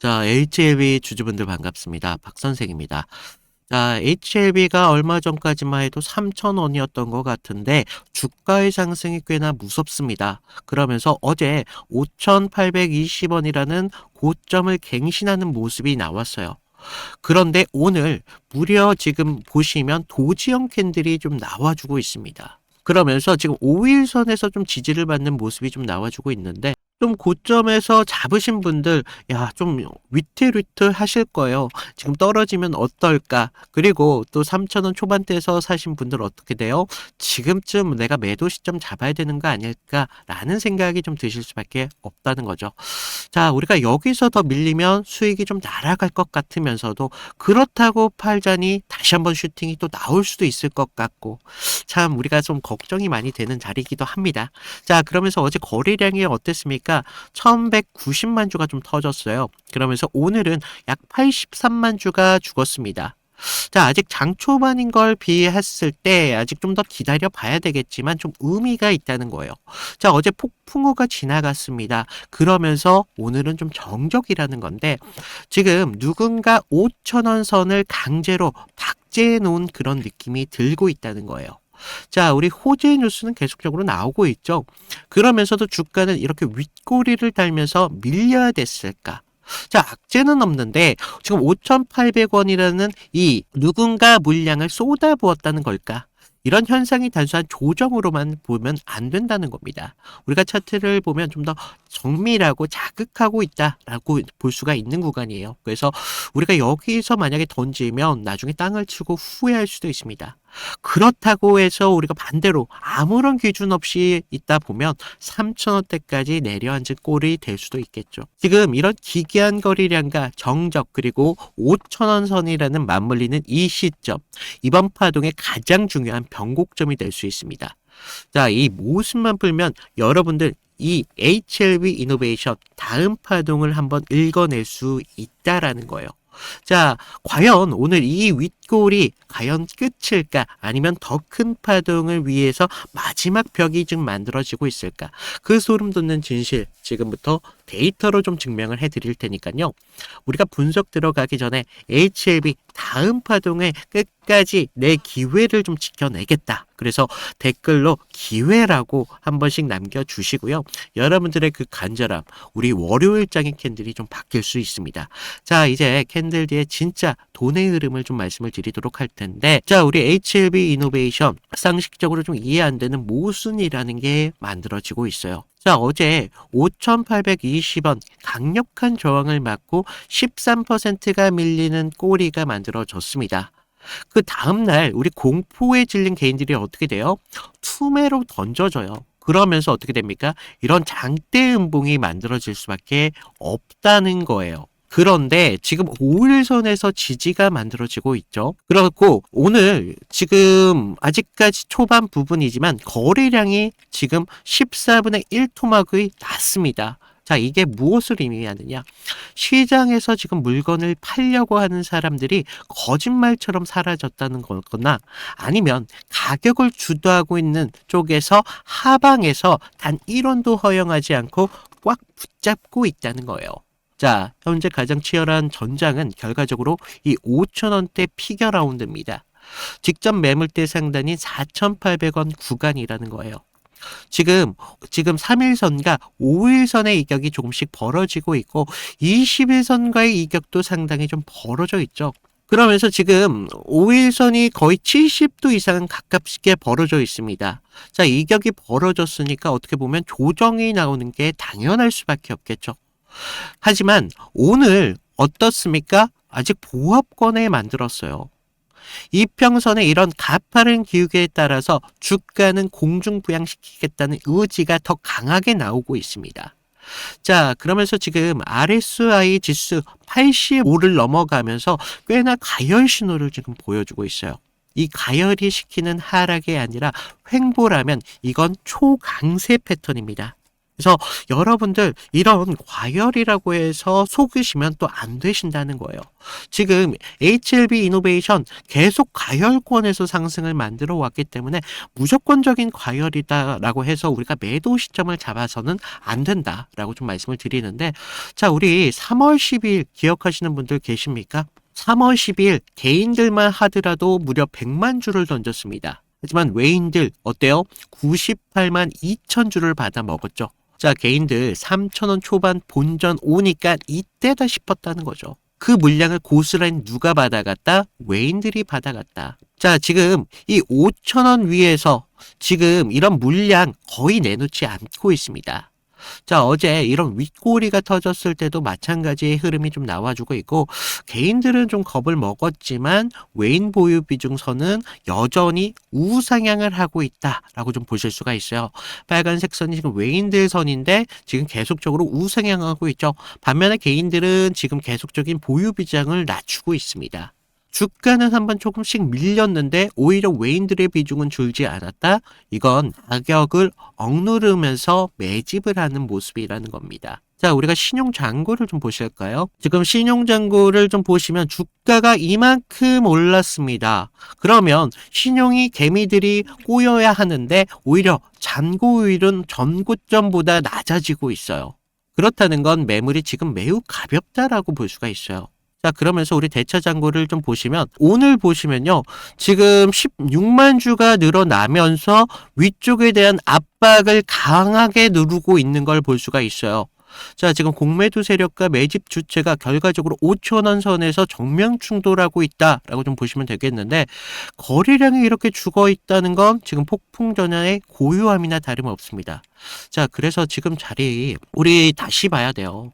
자, HLB 주주분들 반갑습니다. 박 선생입니다. 자, HLB가 얼마 전까지만 해도 3,000원이었던 것 같은데 주가의 상승이 꽤나 무섭습니다. 그러면서 어제 5,820원이라는 고점을 갱신하는 모습이 나왔어요. 그런데 오늘 무려 지금 보시면 도지형 캔들이 좀 나와주고 있습니다. 그러면서 지금 5일선에서 좀 지지를 받는 모습이 좀 나와주고 있는데 좀 고점에서 잡으신 분들 좀 위태위태 하실 거예요. 지금 떨어지면 어떨까? 그리고 또 3,000원 초반대에서 사신 분들 어떻게 돼요? 지금쯤 내가 매도 시점 잡아야 되는 거 아닐까라는 생각이 좀 드실 수밖에 없다는 거죠. 자, 우리가 여기서 더 밀리면 수익이 좀 날아갈 것 같으면서도 그렇다고 팔자니 다시 한번 슈팅이 또 나올 수도 있을 것 같고 참 우리가 좀 걱정이 많이 되는 자리이기도 합니다. 자, 그러면서 어제 거래량이 어땠습니까? 1190만 주가 좀 터졌어요. 그러면서 오늘은 약 83만 주가 죽었습니다. 자, 아직 장 초반인 걸 비했을 때 아직 좀 더 기다려 봐야 되겠지만 좀 의미가 있다는 거예요. 자, 어제 폭풍우가 지나갔습니다. 그러면서 오늘은 좀 정적이라는 건데 지금 누군가 5,000원 선을 강제로 박제해 놓은 그런 느낌이 들고 있다는 거예요. 자, 우리 호재 뉴스는 계속적으로 나오고 있죠. 그러면서도 주가는 이렇게 윗꼬리를 달면서 밀려야 됐을까? 자, 악재는 없는데 지금 5,800원이라는 이 누군가 물량을 쏟아부었다는 걸까? 이런 현상이 단순한 조정으로만 보면 안 된다는 겁니다. 우리가 차트를 보면 좀 더 정밀하고 자극하고 있다라고 볼 수가 있는 구간이에요. 그래서 우리가 여기서 만약에 던지면 나중에 땅을 치고 후회할 수도 있습니다. 그렇다고 해서 우리가 반대로 아무런 기준 없이 있다 보면 3,000원대까지 내려앉은 꼴이 될 수도 있겠죠. 지금 이런 기괴한 거래량과 정적 그리고 5,000원 선이라는 맞물리는 이 시점, 이번 파동의 가장 중요한 변곡점이 될 수 있습니다. 자, 이 모습만 풀면 여러분들 이 HLB 이노베이션 다음 파동을 한번 읽어낼 수 있다라는 거예요. 자, 과연 오늘 이 윗골이 과연 끝일까? 아니면 더 큰 파동을 위해서 마지막 벽이 지금 만들어지고 있을까? 그 소름 돋는 진실 지금부터 데이터로 좀 증명을 해드릴 테니까요. 우리가 분석 들어가기 전에 HLB 다음 파동의 끝까지 내 기회를 좀 지켜내겠다. 그래서 댓글로 기회라고 한 번씩 남겨주시고요. 여러분들의 그 간절함, 우리 월요일장의 캔들이 좀 바뀔 수 있습니다. 자, 이제 캔들 뒤에 진짜 돈의 흐름을 좀 말씀을 드리도록 할 텐데, 자, 우리 HLB 이노베이션 상식적으로 좀 이해 안 되는 모순이라는 게 만들어지고 있어요. 자, 어제 5,820원 강력한 저항을 맞고 13%가 밀리는 꼬리가 만들어졌습니다. 그 다음날 우리 공포에 질린 개인들이 어떻게 돼요? 투매로 던져져요. 그러면서 어떻게 됩니까? 이런 장대 음봉이 만들어질 수밖에 없다는 거예요. 그런데 지금 5일선에서 지지가 만들어지고 있죠. 그렇고 오늘 지금 아직까지 초반 부분이지만 거래량이 지금 14분의 1 토막이 났습니다. 자, 이게 무엇을 의미하느냐? 시장에서 지금 물건을 팔려고 하는 사람들이 거짓말처럼 사라졌다는 거거나 아니면 가격을 주도하고 있는 쪽에서 하방에서 단 1원도 허용하지 않고 꽉 붙잡고 있다는 거예요. 자, 현재 가장 치열한 전장은 결과적으로 이 5,000원대 피겨 라운드입니다. 직전 매물대 상단이 4,800원 구간이라는 거예요. 지금 3일선과 5일선의 이격이 조금씩 벌어지고 있고 20일선과의 이격도 상당히 좀 벌어져 있죠. 그러면서 지금 5일선이 거의 70도 이상 가깝게 벌어져 있습니다. 자, 이격이 벌어졌으니까 어떻게 보면 조정이 나오는 게 당연할 수밖에 없겠죠. 하지만 오늘 어떻습니까? 아직 보합권에 만들었어요. 이평선의 이런 가파른 기울기에 따라서 주가는 공중부양시키겠다는 의지가 더 강하게 나오고 있습니다. 자, 그러면서 지금 RSI 지수 85를 넘어가면서 꽤나 가열 신호를 지금 보여주고 있어요. 이 가열이 시키는 하락이 아니라 횡보라면 이건 초강세 패턴입니다. 그래서 여러분들 이런 과열이라고 해서 속으시면 또 안 되신다는 거예요. 지금 HLB 이노베이션 계속 과열권에서 상승을 만들어 왔기 때문에 무조건적인 과열이다라고 해서 우리가 매도 시점을 잡아서는 안 된다라고 좀 말씀을 드리는데, 자, 우리 3월 10일 기억하시는 분들 계십니까? 3월 10일 개인들만 하더라도 무려 100만 주를 던졌습니다. 하지만 외인들 어때요? 98만 2천 주를 받아 먹었죠. 자, 개인들 3,000원 초반 본전 오니까 이때다 싶었다는 거죠. 그 물량을 고스란히 누가 받아갔다? 외인들이 받아갔다. 자, 지금 이 5,000원 위에서 지금 이런 물량 거의 내놓지 않고 있습니다. 자, 어제 이런 윗꼬리가 터졌을 때도 마찬가지의 흐름이 좀 나와주고 있고, 개인들은 좀 겁을 먹었지만 외인 보유 비중선은 여전히 우상향을 하고 있다라고 좀 보실 수가 있어요. 빨간색 선이 지금 외인들 선인데 지금 계속적으로 우상향하고 있죠. 반면에 개인들은 지금 계속적인 보유 비중을 낮추고 있습니다. 주가는 한번 조금씩 밀렸는데 오히려 외인들의 비중은 줄지 않았다. 이건 가격을 억누르면서 매집을 하는 모습이라는 겁니다. 자, 우리가 신용잔고를 좀 보실까요? 지금 신용잔고를 좀 보시면 주가가 이만큼 올랐습니다. 그러면 신용이 개미들이 꼬여야 하는데 오히려 잔고율은 전고점보다 낮아지고 있어요. 그렇다는 건 매물이 지금 매우 가볍다라고 볼 수가 있어요. 자, 그러면서 우리 대차 잔고를 좀 보시면 오늘 보시면요. 지금 16만 주가 늘어나면서 위쪽에 대한 압박을 강하게 누르고 있는 걸 볼 수가 있어요. 자, 지금 공매도 세력과 매집 주체가 결과적으로 5,000원 선에서 정면 충돌하고 있다라고 좀 보시면 되겠는데, 거래량이 이렇게 죽어 있다는 건 지금 폭풍 전야의 고요함이나 다름없습니다. 자, 그래서 지금 자리 우리 다시 봐야 돼요.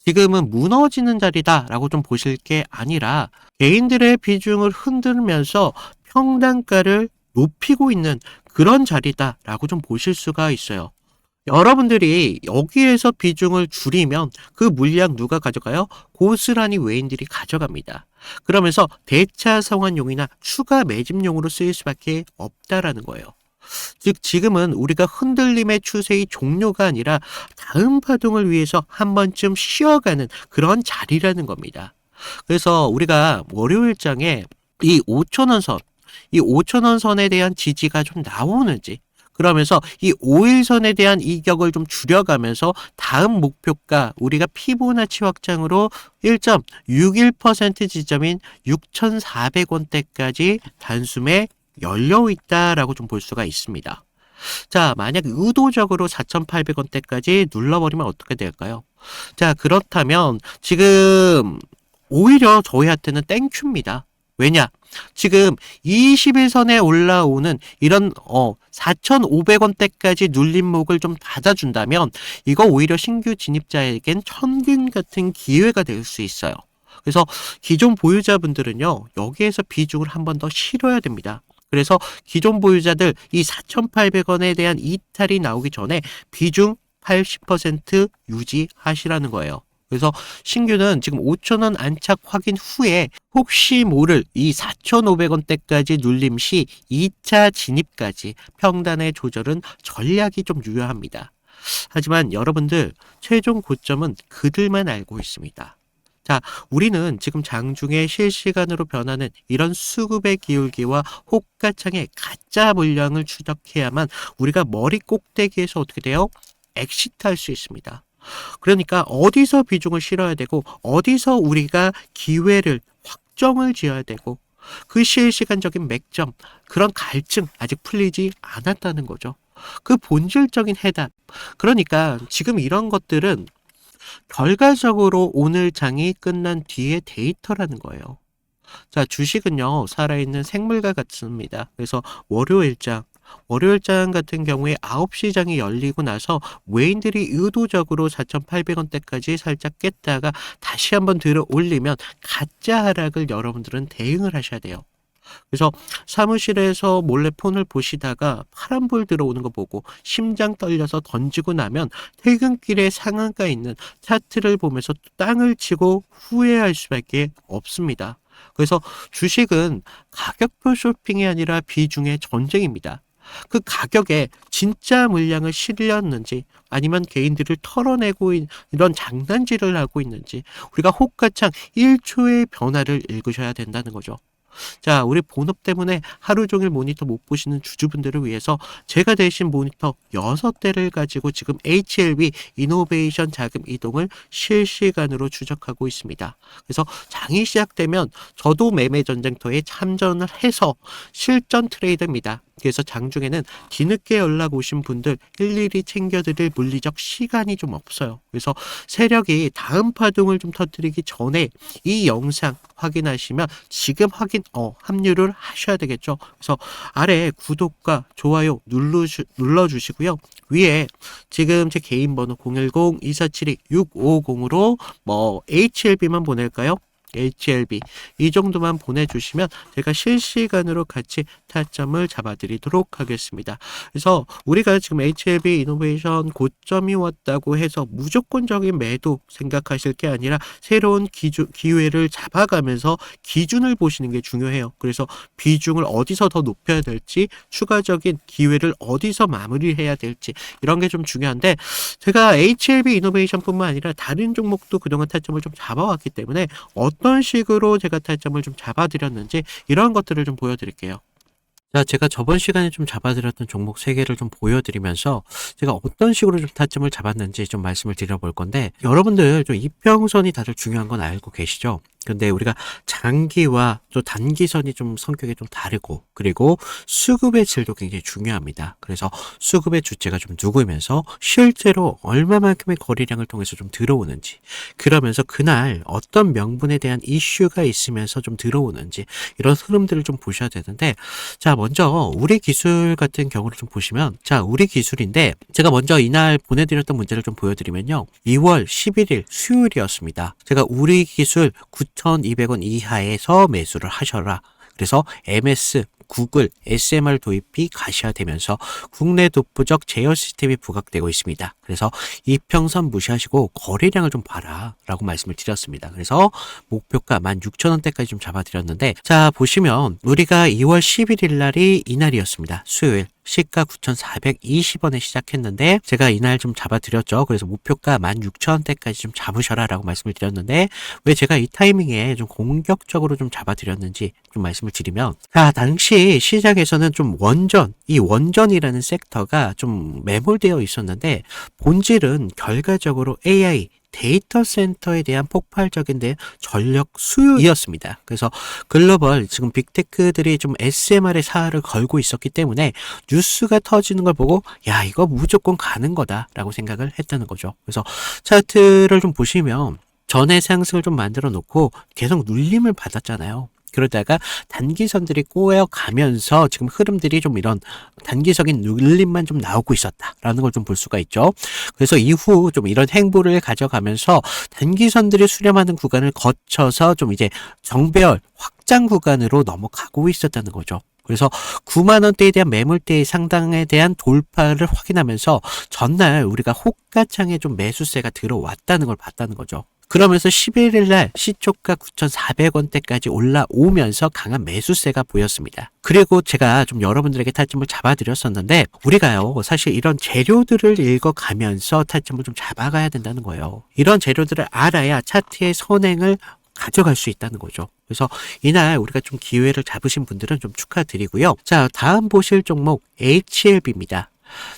지금은 무너지는 자리다라고 좀 보실 게 아니라 개인들의 비중을 흔들면서 평단가를 높이고 있는 그런 자리다라고 좀 보실 수가 있어요. 여러분들이 여기에서 비중을 줄이면 그 물량 누가 가져가요? 고스란히 외인들이 가져갑니다. 그러면서 대차 상환용이나 추가 매집용으로 쓰일 수밖에 없다라는 거예요. 즉 지금은 우리가 흔들림의 추세의 종료가 아니라 다음 파동을 위해서 한 번쯤 쉬어가는 그런 자리라는 겁니다. 그래서 우리가 월요일장에 이 5,000원 선, 이 5,000원 선에 대한 지지가 좀 나오는지, 그러면서 이 5일선에 대한 이격을 좀 줄여가면서 다음 목표가 우리가 피보나치 확장으로 1.61% 지점인 6,400원대까지 단숨에 열려 있다라고 좀 볼 수가 있습니다. 자, 만약 의도적으로 4,800원대까지 눌러버리면 어떻게 될까요? 자, 그렇다면 지금 오히려 저희한테는 땡큐입니다. 왜냐? 지금 21선에 올라오는 이런 4,500원대까지 눌림목을 좀 받아준다면 이거 오히려 신규 진입자에겐 천금 같은 기회가 될 수 있어요. 그래서 기존 보유자분들은요, 여기에서 비중을 한 번 더 실어야 됩니다. 그래서 기존 보유자들 이 4,800원에 대한 이탈이 나오기 전에 비중 80% 유지하시라는 거예요. 그래서 신규는 지금 5,000원 안착 확인 후에 혹시 모를 이 4,500원대까지 눌림 시 2차 진입까지 평단의 조절은 전략이 좀 유효합니다. 하지만 여러분들 최종 고점은 그들만 알고 있습니다. 자, 우리는 지금 장중에 실시간으로 변하는 이런 수급의 기울기와 호가창의 가짜 물량을 추적해야만 우리가 머리 꼭대기에서 어떻게 돼요? 엑시트할 수 있습니다. 그러니까 어디서 비중을 실어야 되고 어디서 우리가 기회를 확정을 지어야 되고 그 실시간적인 맥점, 그런 갈증 아직 풀리지 않았다는 거죠. 그 본질적인 해답. 그러니까 지금 이런 것들은 결과적으로 오늘 장이 끝난 뒤에 데이터라는 거예요. 자, 주식은요, 살아있는 생물과 같습니다. 그래서 월요일장 같은 경우에 9시 장이 열리고 나서 외인들이 의도적으로 4,800원대까지 살짝 깼다가 다시 한번 들어 올리면 가짜 하락을 여러분들은 대응을 하셔야 돼요. 그래서 사무실에서 몰래 폰을 보시다가 파란불 들어오는 거 보고 심장 떨려서 던지고 나면 퇴근길에 상한가 있는 차트를 보면서 땅을 치고 후회할 수밖에 없습니다. 그래서 주식은 가격표 쇼핑이 아니라 비중의 전쟁입니다. 그 가격에 진짜 물량을 실렸는지 아니면 개인들을 털어내고 이런 장난질을 하고 있는지 우리가 호가창 1초의 변화를 읽으셔야 된다는 거죠. 자, 우리 본업 때문에 하루 종일 모니터 못 보시는 주주분들을 위해서 제가 대신 모니터 6대를 가지고 지금 HLB 이노베이션 자금 이동을 실시간으로 추적하고 있습니다. 그래서 장이 시작되면 저도 매매 전쟁터에 참전을 해서 실전 트레이더입니다. 그래서 장중에는 뒤늦게 연락 오신 분들 일일이 챙겨드릴 물리적 시간이 좀 없어요. 그래서 세력이 다음 파동을 좀 터뜨리기 전에 이 영상 확인하시면 지금 합류를 하셔야 되겠죠. 그래서 아래 구독과 좋아요 눌러주시고요. 위에 지금 제 개인 번호 010-2472-650으로 HLB만 보낼까요? HLB 이 정도만 보내주시면 제가 실시간으로 같이 타점을 잡아드리도록 하겠습니다. 그래서 우리가 지금 HLB 이노베이션 고점이 왔다고 해서 무조건적인 매도 생각하실 게 아니라 새로운 기회를 잡아가면서 기준을 보시는 게 중요해요. 그래서 비중을 어디서 더 높여야 될지, 추가적인 기회를 어디서 마무리해야 될지 이런 게 좀 중요한데, 제가 HLB 이노베이션 뿐만 아니라 다른 종목도 그동안 타점을 좀 잡아왔기 때문에 어떤 식으로 제가 타점을 좀 잡아드렸는지 이런 것들을 좀 보여드릴게요. 자, 제가 저번 시간에 좀 잡아드렸던 종목 3개를 좀 보여드리면서 제가 어떤 식으로 좀 타점을 잡았는지 좀 말씀을 드려볼 건데, 여러분들 좀 이평선이 다들 중요한 건 알고 계시죠? 근데 우리가 장기와 또 단기선이 좀 성격이 좀 다르고, 그리고 수급의 질도 굉장히 중요합니다. 그래서 수급의 주체가 좀 누구면서 실제로 얼마만큼의 거래량을 통해서 좀 들어오는지, 그러면서 그날 어떤 명분에 대한 이슈가 있으면서 좀 들어오는지 이런 흐름들을 좀 보셔야 되는데, 자, 먼저 우리 기술 같은 경우를 좀 보시면, 자, 우리 기술인데 제가 먼저 이날 보내드렸던 문제를 좀 보여드리면요, 2월 11일 수요일이었습니다. 제가 우리 기술 9,200원 이하에서 매수를 하셔라. 그래서 MS, 구글, SMR 도입이 가시화되면서 국내 독보적 제어 시스템이 부각되고 있습니다. 그래서 이평선 무시하시고 거래량을 좀 봐라 라고 말씀을 드렸습니다. 그래서 목표가 16,000원대까지 좀 잡아드렸는데, 자, 보시면 우리가 2월 11일 날이 이날이었습니다. 수요일. 시가 9,420원에 시작했는데 제가 이날 좀 잡아드렸죠. 그래서 목표가 16,000원대까지 좀 잡으셔라 라고 말씀을 드렸는데, 왜 제가 이 타이밍에 좀 공격적으로 좀 잡아드렸는지 좀 말씀을 드리면, 자, 당시 시장에서는 좀 이 원전이라는 섹터가 좀 매몰되어 있었는데, 본질은 결과적으로 AI 데이터 센터에 대한 폭발적인 전력 수요이었습니다. 그래서 글로벌 지금 빅테크들이 좀 SMR의 사활을 걸고 있었기 때문에 뉴스가 터지는 걸 보고 야, 이거 무조건 가는 거다라고 생각을 했다는 거죠. 그래서 차트를 좀 보시면 전의 상승을 좀 만들어 놓고 계속 눌림을 받았잖아요. 그러다가 단기선들이 꼬여가면서 지금 흐름들이 좀 이런 단기적인 눌림만 좀 나오고 있었다라는 걸 좀 볼 수가 있죠. 그래서 이후 좀 이런 행보를 가져가면서 단기선들이 수렴하는 구간을 거쳐서 좀 이제 정배열 확장 구간으로 넘어가고 있었다는 거죠. 그래서 9만원대에 대한 매물대의 상당에 대한 돌파를 확인하면서 전날 우리가 호가창에 좀 매수세가 들어왔다는 걸 봤다는 거죠. 그러면서 11일 날 시초가 9,400원대까지 올라오면서 강한 매수세가 보였습니다. 그리고 제가 좀 여러분들에게 타점을 잡아드렸었는데, 우리가요, 사실 이런 재료들을 읽어가면서 타점을 좀 잡아가야 된다는 거예요. 이런 재료들을 알아야 차트의 선행을 가져갈 수 있다는 거죠. 그래서 이날 우리가 좀 기회를 잡으신 분들은 좀 축하드리고요. 자, 다음 보실 종목 HLB입니다.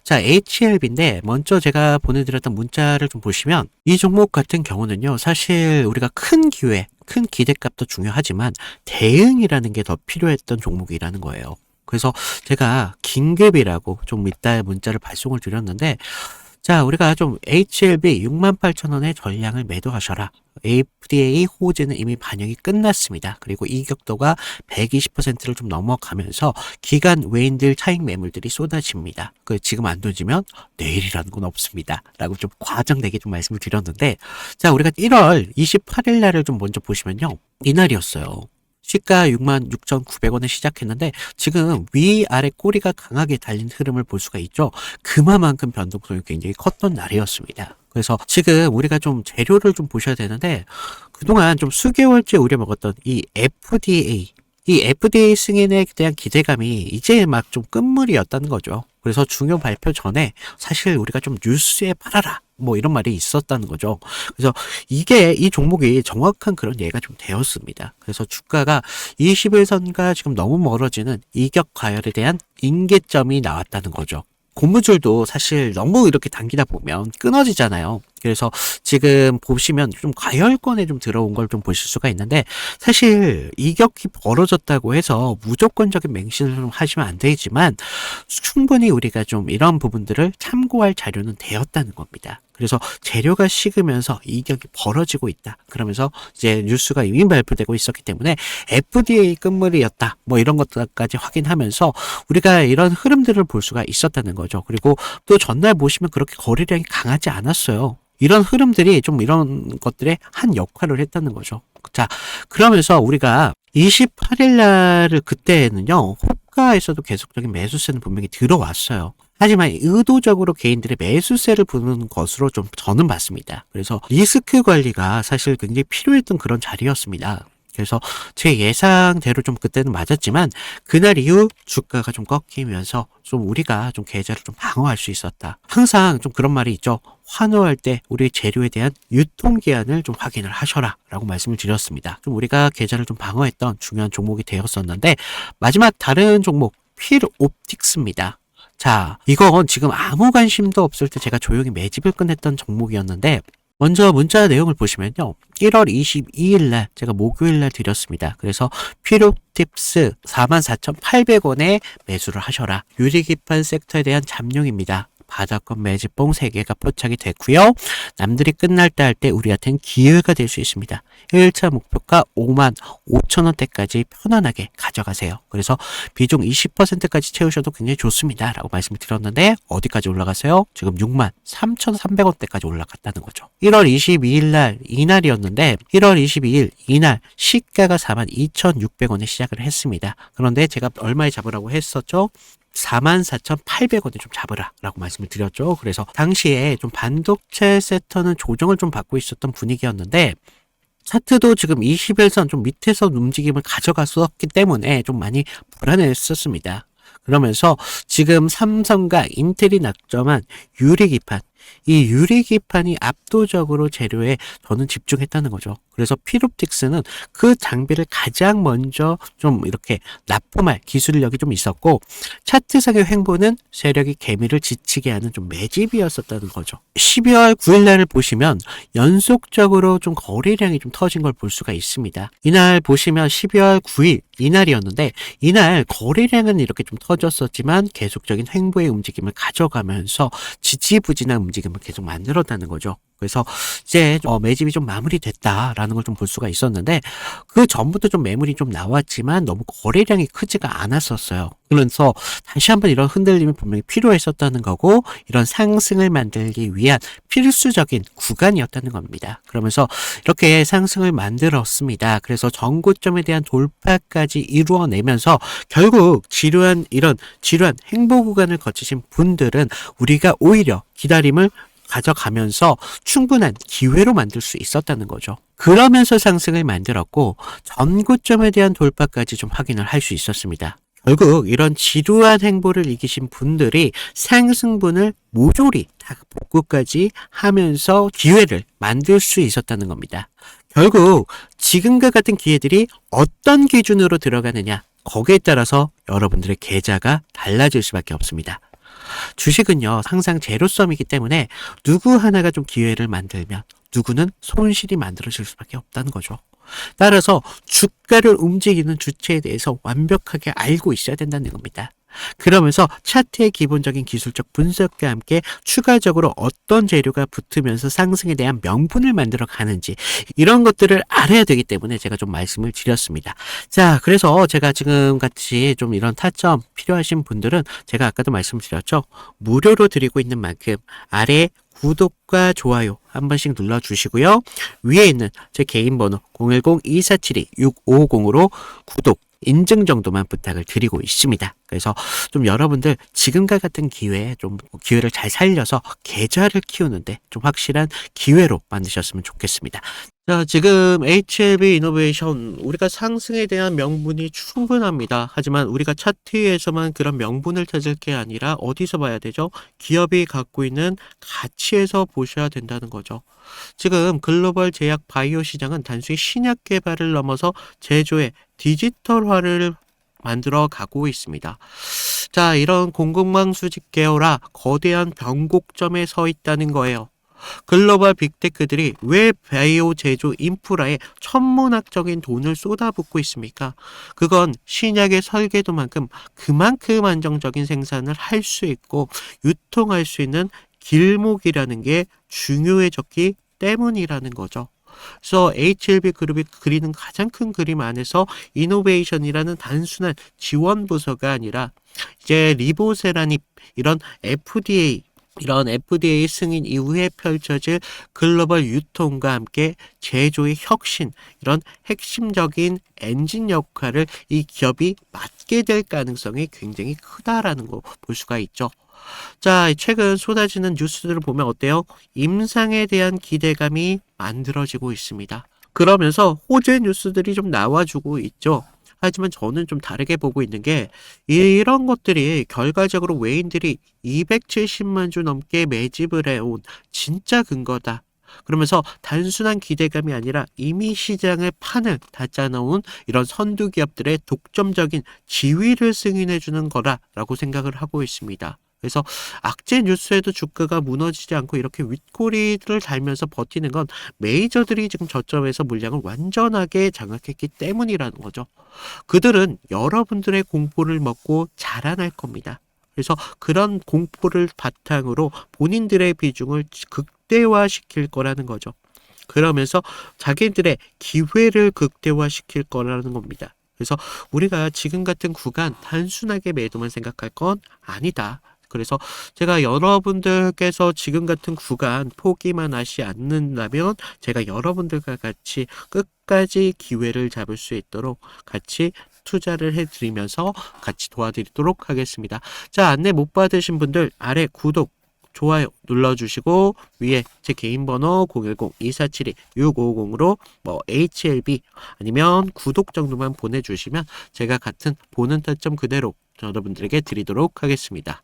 자, HLB인데 먼저 제가 보내드렸던 문자를 좀 보시면, 이 종목 같은 경우는요, 사실 우리가 큰 기회, 큰 기대값도 중요하지만 대응이라는 게 더 필요했던 종목이라는 거예요. 그래서 제가 긴급이라고 좀 이따 문자를 발송을 드렸는데, 자, 우리가 좀 HLB 68,000원의 전량을 매도하셔라. FDA 호재는 이미 반영이 끝났습니다. 그리고 이격도가 120%를 좀 넘어가면서 기간 외인들 차익 매물들이 쏟아집니다. 지금 안 던지면 내일이라는 건 없습니다. 라고 좀 과장되게 좀 말씀을 드렸는데, 자, 우리가 1월 28일 날을 좀 먼저 보시면요, 이날이었어요. 시가 66,900원에 시작했는데 지금 위아래 꼬리가 강하게 달린 흐름을 볼 수가 있죠. 그만큼 변동성이 굉장히 컸던 날이었습니다. 그래서 지금 우리가 좀 재료를 좀 보셔야 되는데, 그동안 좀 수개월째 우려먹었던 이 FDA 이 FDA 승인에 대한 기대감이 이제 막 좀 끝물이었다는 거죠. 그래서 중요 발표 전에 사실 우리가 좀 뉴스에 팔아라 뭐 이런 말이 있었다는 거죠. 그래서 이게 이 종목이 정확한 그런 예가 좀 되었습니다. 그래서 주가가 21선과 지금 너무 멀어지는 이격 과열에 대한 인계점이 나왔다는 거죠. 고무줄도 사실 너무 이렇게 당기다 보면 끊어지잖아요. 그래서 지금 보시면 좀 과열권에 좀 들어온 걸 좀 보실 수가 있는데, 사실 이격이 벌어졌다고 해서 무조건적인 맹신을 좀 하시면 안 되지만 충분히 우리가 좀 이런 부분들을 참고할 자료는 되었다는 겁니다. 그래서 재료가 식으면서 이격이 벌어지고 있다. 그러면서 이제 뉴스가 이미 발표되고 있었기 때문에 FDA 끝물이었다. 뭐 이런 것까지 확인하면서 우리가 이런 흐름들을 볼 수가 있었다는 거죠. 그리고 또 전날 보시면 그렇게 거래량이 강하지 않았어요. 이런 흐름들이 좀 이런 것들에 한 역할을 했다는 거죠. 자, 그러면서 우리가 28일 날을 그때는요, 호가에서도 계속적인 매수세는 분명히 들어왔어요. 하지만 의도적으로 개인들의 매수세를 부는 것으로 좀 저는 봤습니다. 그래서 리스크 관리가 사실 굉장히 필요했던 그런 자리였습니다. 그래서 제 예상대로 좀 그때는 맞았지만 그날 이후 주가가 좀 꺾이면서 좀 우리가 좀 계좌를 좀 방어할 수 있었다. 항상 좀 그런 말이 있죠. 환호할 때 우리 재료에 대한 유통기한을 좀 확인을 하셔라 라고 말씀을 드렸습니다. 좀 우리가 계좌를 좀 방어했던 중요한 종목이 되었었는데, 마지막 다른 종목 필옵틱스입니다. 자, 이건 지금 아무 관심도 없을 때 제가 조용히 매집을 끝냈던 종목이었는데, 먼저 문자 내용을 보시면요. 1월 22일 날 제가 목요일 날 드렸습니다. 그래서 필옵틱스 44,800원에 매수를 하셔라. 유리기판 섹터에 대한 잠룡입니다. 바닥권 매집봉 3개가 포착이 됐고요. 남들이 끝날 때 할 때 우리한테는 기회가 될 수 있습니다. 1차 목표가 5만 5천 원대까지 편안하게 가져가세요. 그래서 비중 20%까지 채우셔도 굉장히 좋습니다. 라고 말씀을 드렸는데 어디까지 올라갔어요? 지금 6만 3,300원대까지 올라갔다는 거죠. 1월 22일 날 이날이었는데 1월 22일 이날 시가가 4만 2,600원에 시작을 했습니다. 그런데 제가 얼마에 잡으라고 했었죠? 44,800원에 좀 잡으라 라고 말씀을 드렸죠. 그래서 당시에 좀 반도체 섹터는 조정을 좀 받고 있었던 분위기였는데, 차트도 지금 21선 좀 밑에서 움직임을 가져갔었기 때문에 좀 많이 불안했었습니다. 그러면서 지금 삼성과 인텔이 낙점한 유리기판, 이 유리기판이 압도적으로 재료에 저는 집중했다는 거죠. 그래서 필옵틱스는 그 장비를 가장 먼저 좀 이렇게 납품할 기술력이 좀 있었고, 차트상의 횡보는 세력이 개미를 지치게 하는 좀 매집이었었다는 거죠. 12월 9일 날을 보시면 연속적으로 좀 거래량이 좀 터진 걸 볼 수가 있습니다. 이날 보시면 12월 9일 이날이었는데, 이날 거래량은 이렇게 좀 터졌었지만 계속적인 횡보의 움직임을 가져가면서 지지부진한 움직임을 계속 만들었다는 거죠. 그래서 이제 매집이 좀 마무리됐다라는 걸 좀 볼 수가 있었는데, 그 전부터 좀 매물이 좀 나왔지만 너무 거래량이 크지가 않았었어요. 그래서 다시 한번 이런 흔들림이 분명히 필요했었다는 거고, 이런 상승을 만들기 위한 필수적인 구간이었다는 겁니다. 그러면서 이렇게 상승을 만들었습니다. 그래서 전고점에 대한 돌파까지 이루어내면서 결국 지루한 행보 구간을 거치신 분들은 우리가 오히려 기다림을 가져가면서 충분한 기회로 만들 수 있었다는 거죠. 그러면서 상승을 만들었고 전고점에 대한 돌파까지 좀 확인을 할 수 있었습니다. 결국 이런 지루한 행보를 이기신 분들이 상승분을 모조리 다 복구까지 하면서 기회를 만들 수 있었다는 겁니다. 결국 지금과 같은 기회들이 어떤 기준으로 들어가느냐, 거기에 따라서 여러분들의 계좌가 달라질 수밖에 없습니다. 주식은요, 항상 제로섬이기 때문에 누구 하나가 좀 기회를 만들면 누구는 손실이 만들어질 수밖에 없다는 거죠. 따라서 주가를 움직이는 주체에 대해서 완벽하게 알고 있어야 된다는 겁니다. 그러면서 차트의 기본적인 기술적 분석과 함께 추가적으로 어떤 재료가 붙으면서 상승에 대한 명분을 만들어 가는지, 이런 것들을 알아야 되기 때문에 제가 좀 말씀을 드렸습니다. 자, 그래서 제가 지금 같이 좀 이런 타점 필요하신 분들은 제가 아까도 말씀드렸죠. 무료로 드리고 있는 만큼 아래 구독과 좋아요 한 번씩 눌러주시고요. 위에 있는 제 개인 번호 010-2472-6550으로 구독 인증 정도만 부탁을 드리고 있습니다. 그래서 좀 여러분들 지금과 같은 기회에 좀 기회를 잘 살려서 계좌를 키우는데 좀 확실한 기회로 만드셨으면 좋겠습니다. 자, 지금 HLB 이노베이션, 우리가 상승에 대한 명분이 충분합니다. 하지만 우리가 차트에서만 그런 명분을 찾을 게 아니라 어디서 봐야 되죠? 기업이 갖고 있는 가치에서 보셔야 된다는 거죠. 지금 글로벌 제약 바이오 시장은 단순히 신약 개발을 넘어서 제조의 디지털화를 만들어 가고 있습니다. 자, 이런 공급망 수집 계열화 거대한 변곡점에 서 있다는 거예요. 글로벌 빅테크들이 왜 바이오 제조 인프라에 천문학적인 돈을 쏟아붓고 있습니까? 그건 신약의 설계도만큼 그만큼 안정적인 생산을 할 수 있고 유통할 수 있는 길목이라는 게 중요해졌기 때문이라는 거죠. 그래서 HLB 그룹이 그리는 가장 큰 그림 안에서 이노베이션이라는 단순한 지원 부서가 아니라 이제 리보세라닙 이런 FDA 승인 이후에 펼쳐질 글로벌 유통과 함께 제조의 혁신, 이런 핵심적인 엔진 역할을 이 기업이 맡게 될 가능성이 굉장히 크다라는 거 볼 수가 있죠. 자, 최근 쏟아지는 뉴스들을 보면 어때요? 임상에 대한 기대감이 만들어지고 있습니다. 그러면서 호재 뉴스들이 좀 나와주고 있죠. 하지만 저는 좀 다르게 보고 있는 게 이런 것들이 결과적으로 외인들이 270만 주 넘게 매집을 해온 진짜 근거다. 그러면서 단순한 기대감이 아니라 이미 시장의 판을 다 짜놓은 이런 선두 기업들의 독점적인 지위를 승인해주는 거라라고 생각을 하고 있습니다. 그래서 악재 뉴스에도 주가가 무너지지 않고 이렇게 윗꼬리를 달면서 버티는 건 메이저들이 지금 저점에서 물량을 완전하게 장악했기 때문이라는 거죠. 그들은 여러분들의 공포를 먹고 자라날 겁니다. 그래서 그런 공포를 바탕으로 본인들의 비중을 극대화시킬 거라는 거죠. 그러면서 자기들의 기회를 극대화시킬 거라는 겁니다. 그래서 우리가 지금 같은 구간 단순하게 매도만 생각할 건 아니다. 그래서 제가 여러분들께서 지금 같은 구간 포기만 하지 않는다면 제가 여러분들과 같이 끝까지 기회를 잡을 수 있도록 같이 투자를 해드리면서 같이 도와드리도록 하겠습니다. 자, 안내 못 받으신 분들 아래 구독, 좋아요 눌러주시고 위에 제 개인 번호 010-2472-6550으로 뭐 HLB 아니면 구독 정도만 보내주시면 제가 같은 보는 타점 그대로 여러분들에게 드리도록 하겠습니다.